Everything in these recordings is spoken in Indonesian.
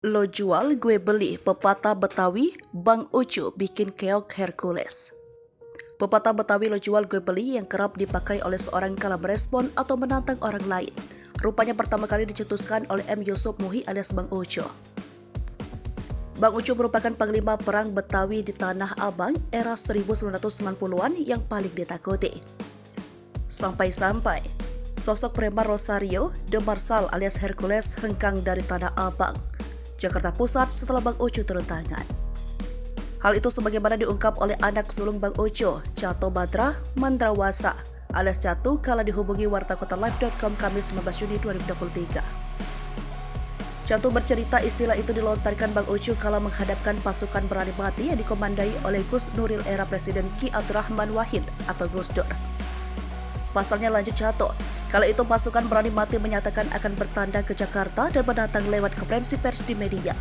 Lo jual gue beli, pepatah Betawi, Bang Ucu bikin keok Hercules. Pepatah Betawi lo jual gue beli yang kerap dipakai oleh seorang kala merespon atau menantang orang lain. Rupanya pertama kali dicetuskan oleh M. Yusuf Muhi alias Bang Ucu. Bang Ucu merupakan panglima perang Betawi di Tanah Abang era 1990-an yang paling ditakuti. Sampai-sampai sosok preman Rosario de Marsal alias Hercules hengkang dari Tanah Abang, Jakarta Pusat setelah Bang Ucu turun tangan. Hal itu sebagaimana diungkap oleh anak sulung Bang Ucu, Cato Badra Mandrawasa alias Catu kala dihubungi wartakotalive.com Kamis 19 Juni 2023. Catu bercerita istilah itu dilontarkan Bang Ucu kala menghadapkan pasukan berani mati yang dikomandai oleh Gus Nuril era Presiden Ki Abdurrahman Wahid atau Gus Dur. Pasalnya lanjut Cato, kala itu pasukan berani mati menyatakan akan bertandang ke Jakarta dan menantang lewat konferensi pers di media.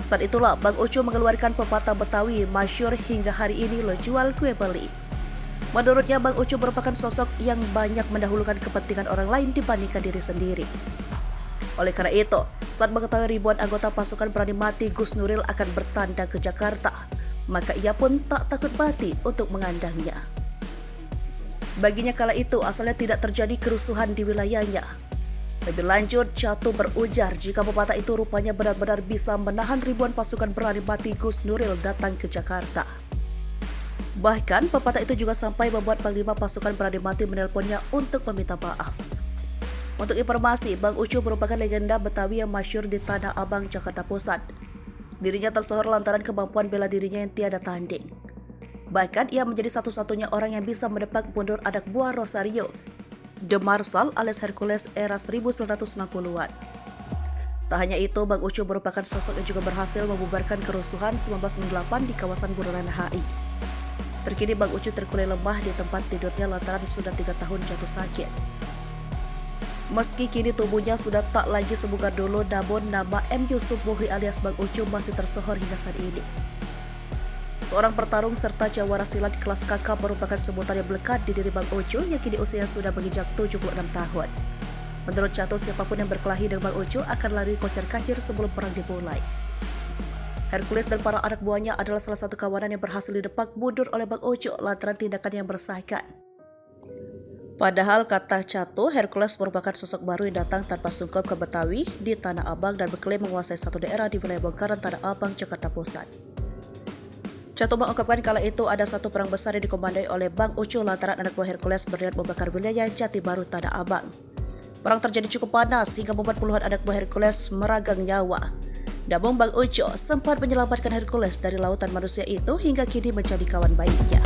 Saat itulah Bang Ucu mengeluarkan pepatah Betawi masyhur hingga hari ini lo jual gue beli. Menurutnya Bang Ucu merupakan sosok yang banyak mendahulukan kepentingan orang lain dibandingkan diri sendiri. Oleh karena itu, saat mengetahui ribuan anggota pasukan berani mati Gus Nuril akan bertandang ke Jakarta, maka ia pun tak takut mati untuk mengandangnya. Baginya kala itu asalnya tidak terjadi kerusuhan di wilayahnya. Lebih lanjut, Catu berujar jika pepatah itu rupanya benar-benar bisa menahan ribuan pasukan berani mati Gus Nuril datang ke Jakarta. Bahkan, pepatah itu juga sampai membuat panglima pasukan berani mati menelponnya untuk meminta maaf. Untuk informasi, Bang Ucu merupakan legenda Betawi yang masyhur di Tanah Abang, Jakarta Pusat. Dirinya tersohor lantaran kemampuan bela dirinya yang tiada tanding. Bahkan ia menjadi satu-satunya orang yang bisa mendepak mundur anak buah Rosario de Marsal alias Hercules era 1990-an. Tak hanya itu, Bang Ucu merupakan sosok yang juga berhasil membubarkan kerusuhan 1998 di kawasan Bundaran HI. Terkini Bang Ucu terkulai lemah di tempat tidurnya lantaran sudah 3 tahun jatuh sakit. Meski kini tubuhnya sudah tak lagi sebugar dulu, namun nama M. Yusuf Muhi alias Bang Ucu masih tersohor hingga saat ini. Seorang pertarung serta jawara silat kelas kakap merupakan sebutan yang melekat di diri Bang Ucu yang kini usia sudah menginjak 76 tahun. Menurut Cato, siapapun yang berkelahi dengan Bang Ucu akan lari kocar-kacir sebelum perang dimulai. Hercules dan para anak buahnya adalah salah satu kawanan yang berhasil didepak mundur oleh Bang Ucu lantaran tindakan yang bersahkan. Padahal kata Cato, Hercules merupakan sosok baru yang datang tanpa sungkap ke Betawi di Tanah Abang dan berklaim menguasai satu daerah di wilayah Bongkaran Tanah Abang, Jakarta Pusat. Cato mengungkapkan kala itu ada satu perang besar yang dikomandai oleh Bang Ucu lantaran anak buah Hercules berniat membakar wilayah Jati Baru Tanah Abang. Perang terjadi cukup panas hingga membuat puluhan anak buah Hercules meragang nyawa. Namun Bang Ucu sempat menyelamatkan Hercules dari lautan manusia itu hingga kini menjadi kawan baiknya.